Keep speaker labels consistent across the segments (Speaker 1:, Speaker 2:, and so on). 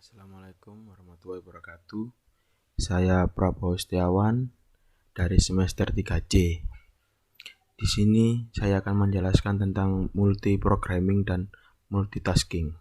Speaker 1: Assalamualaikum warahmatullahi wabarakatuh. Saya Prabowo Setiawan dari semester 3C. Di sini saya akan menjelaskan tentang multiprogramming dan multitasking.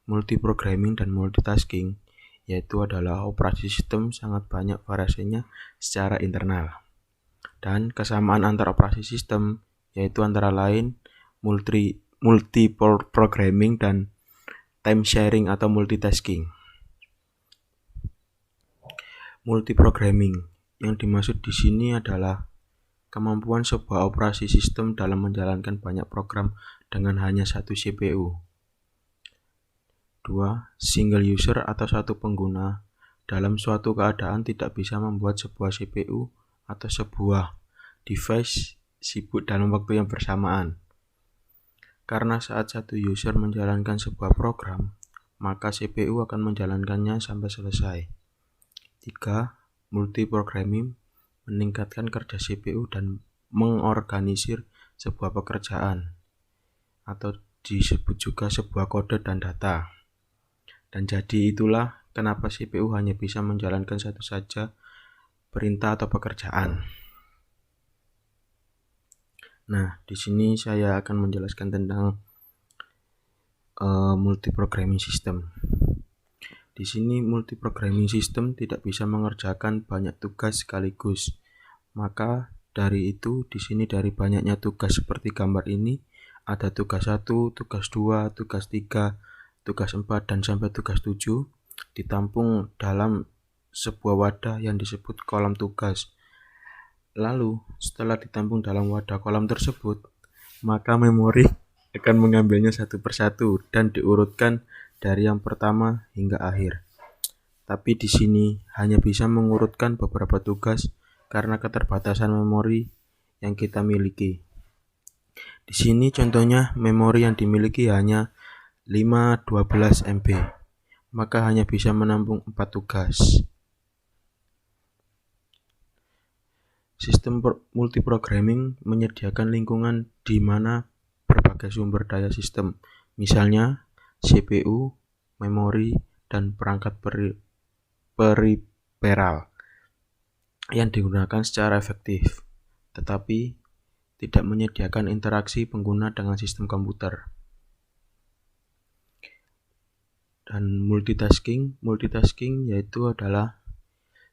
Speaker 1: Multiprogramming dan multitasking yaitu adalah operasi sistem sangat banyak variasinya secara internal. Dan kesamaan antara operasi sistem yaitu antara lain multiprogramming dan time sharing atau multitasking. Multiprogramming yang dimaksud di sini adalah kemampuan sebuah operasi sistem dalam menjalankan banyak program dengan hanya satu CPU. 2. Single user atau satu pengguna dalam suatu keadaan tidak bisa membuat sebuah CPU atau sebuah device sibuk dalam waktu yang bersamaan. Karena saat satu user menjalankan sebuah program, maka CPU akan menjalankannya sampai selesai. 3. Multiprogramming meningkatkan kerja CPU dan mengorganisir sebuah pekerjaan atau disebut juga sebuah kode dan data. Dan jadi itulah kenapa CPU hanya bisa menjalankan satu saja perintah atau pekerjaan. Nah, di sini saya akan menjelaskan tentang multiprogramming system. Di sini multiprogramming system tidak bisa mengerjakan banyak tugas sekaligus. Maka dari itu di sini dari banyaknya tugas seperti gambar ini ada tugas 1, tugas 2, tugas 3, tugas 4 dan sampai tugas 7 ditampung dalam sebuah wadah yang disebut kolom tugas. Lalu setelah ditampung dalam wadah kolom tersebut, maka memori akan mengambilnya satu persatu dan diurutkan dari yang pertama hingga akhir. Tapi di sini hanya bisa mengurutkan beberapa tugas karena keterbatasan memori yang kita miliki. Di sini contohnya memori yang dimiliki hanya 512 MB, maka hanya bisa menampung 4 tugas. Sistem multiprogramming menyediakan lingkungan di mana berbagai sumber daya sistem, misalnya CPU, memori, dan perangkat periferal yang digunakan secara efektif, tetapi tidak menyediakan interaksi pengguna dengan sistem komputer. Dan multitasking yaitu adalah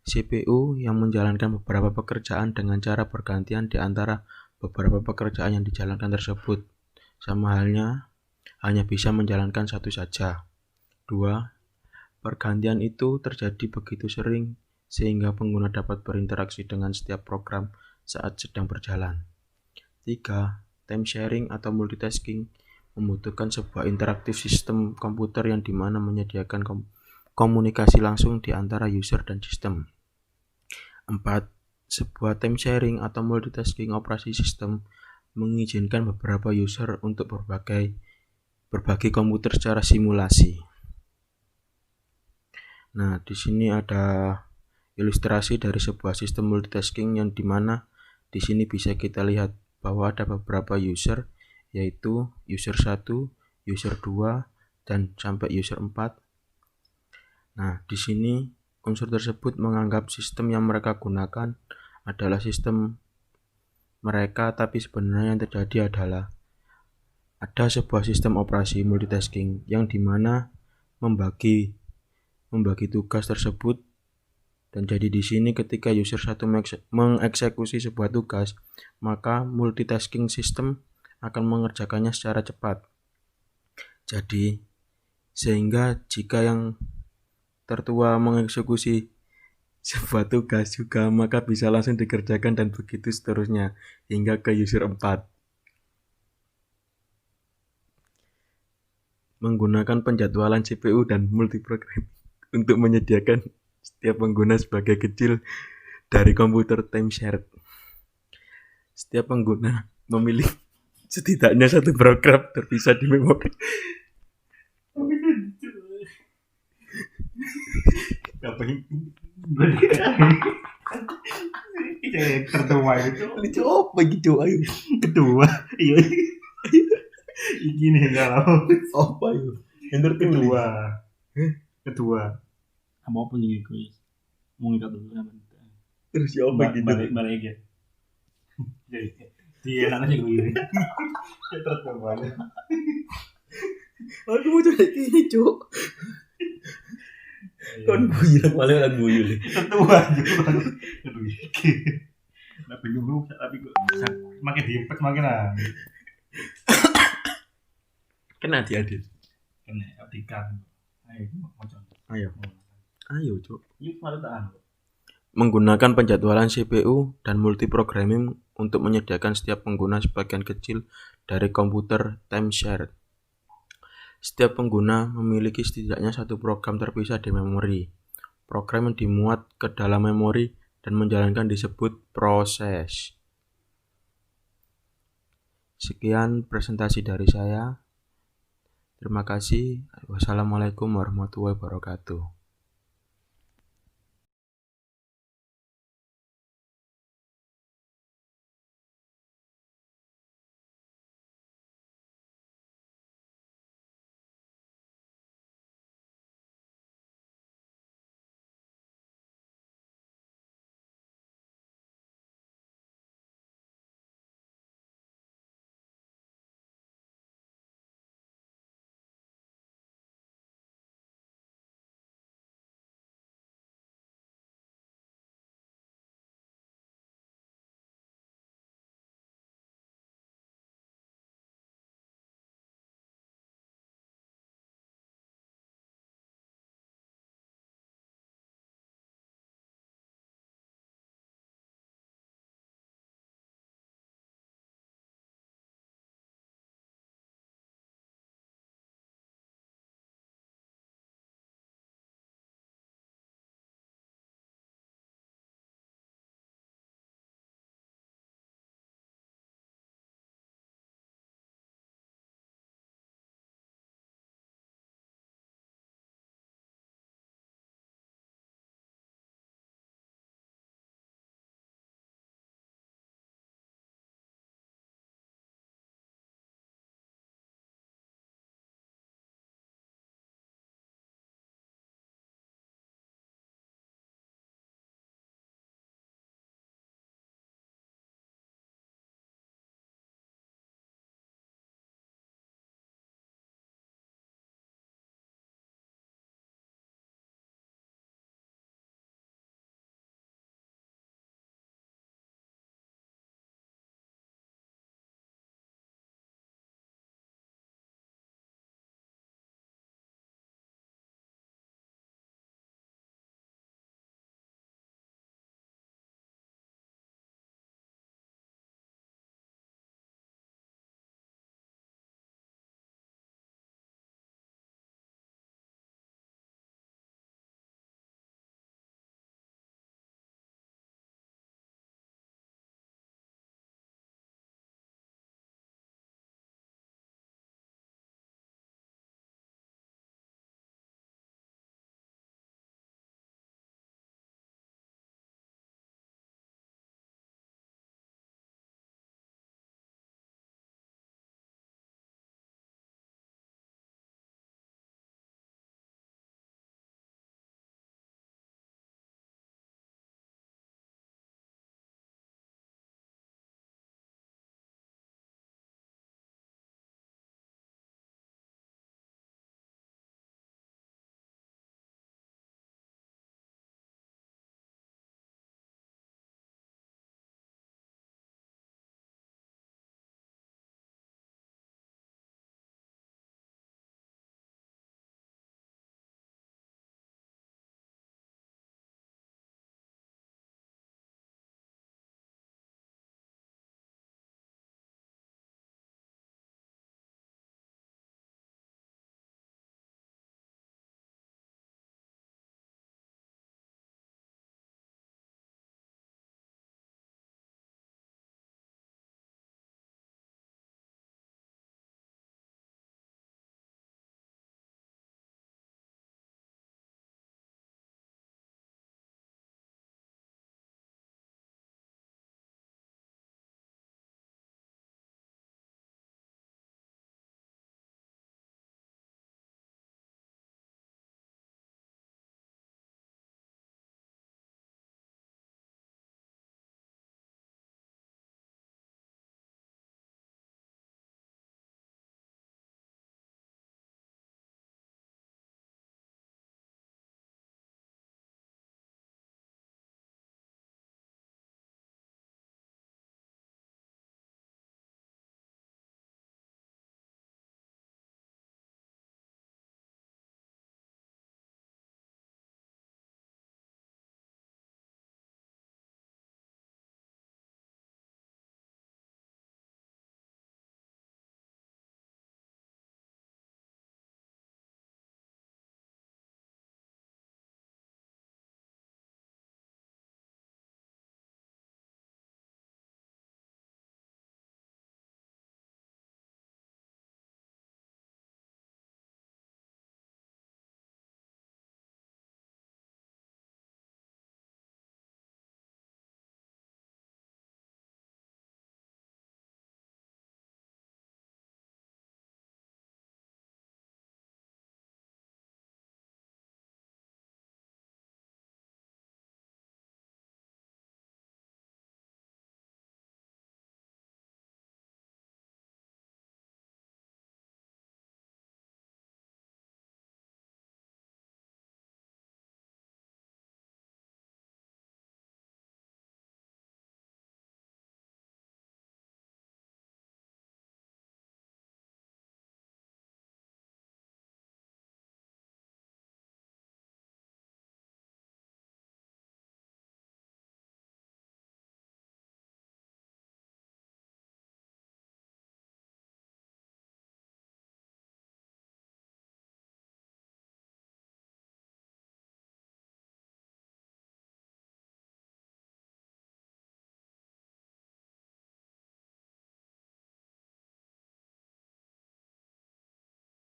Speaker 1: CPU yang menjalankan beberapa pekerjaan dengan cara bergantian di antara beberapa pekerjaan yang dijalankan tersebut. Sama halnya, hanya bisa menjalankan satu saja. 2. Pergantian itu terjadi begitu sering sehingga pengguna dapat berinteraksi dengan setiap program saat sedang berjalan. 3. Time sharing atau multitasking membutuhkan sebuah interaktif sistem komputer yang dimana menyediakan komunikasi langsung di antara user dan sistem. 4. Sebuah time sharing atau multitasking operasi sistem mengizinkan beberapa user untuk berbagi komputer secara simulasi. Nah, di sini ada ilustrasi dari sebuah sistem multitasking yang dimana di sini bisa kita lihat bahwa ada beberapa user, yaitu user 1, user 2, dan sampai user 4. Nah, di sini unsur tersebut menganggap sistem yang mereka gunakan adalah sistem mereka, tapi sebenarnya yang terjadi adalah ada sebuah sistem operasi multitasking yang dimana membagi tugas tersebut. Dan jadi di sini ketika user 1 mengeksekusi sebuah tugas, maka multitasking system akan mengerjakannya secara cepat. Jadi sehingga jika yang tertua mengeksekusi sebuah tugas juga, maka bisa langsung dikerjakan dan begitu seterusnya hingga ke user 4. Menggunakan penjadwalan CPU dan multiprogramming untuk menyediakan setiap pengguna sebagai kecil dari komputer time shared. Setiap pengguna memilih setidaknya satu program terpisah di memori.
Speaker 2: Tertua itu
Speaker 1: Lucu apa gitu? Ayo.
Speaker 2: kedua, iya. Gini kalau
Speaker 1: Apa ayo? Yang tertulis.
Speaker 2: kedua, Kedua.
Speaker 3: Apa nih guys? Mau ngikat dulu sama
Speaker 1: Terus ya
Speaker 3: balik ya. Dia nanti gue.
Speaker 2: Tertuai.
Speaker 1: Aku mau coba ini, Cuk. Kon guyu malah lan guyu.
Speaker 2: Tertua juga. Aduh. Tapi gue makin diimpet makin
Speaker 1: Kena diadil.
Speaker 3: Kena abdikan. Ayo macam.
Speaker 1: Ayo, Cuk.
Speaker 3: Ini pemerataan.
Speaker 1: Menggunakan penjadwalan CPU dan multiprogramming untuk menyediakan setiap pengguna sebagian kecil dari komputer time shared. Setiap pengguna memiliki setidaknya satu program terpisah di memori. Program yang dimuat ke dalam memori dan menjalankan disebut proses. Sekian presentasi dari saya. Terima kasih. Wassalamualaikum warahmatullahi wabarakatuh.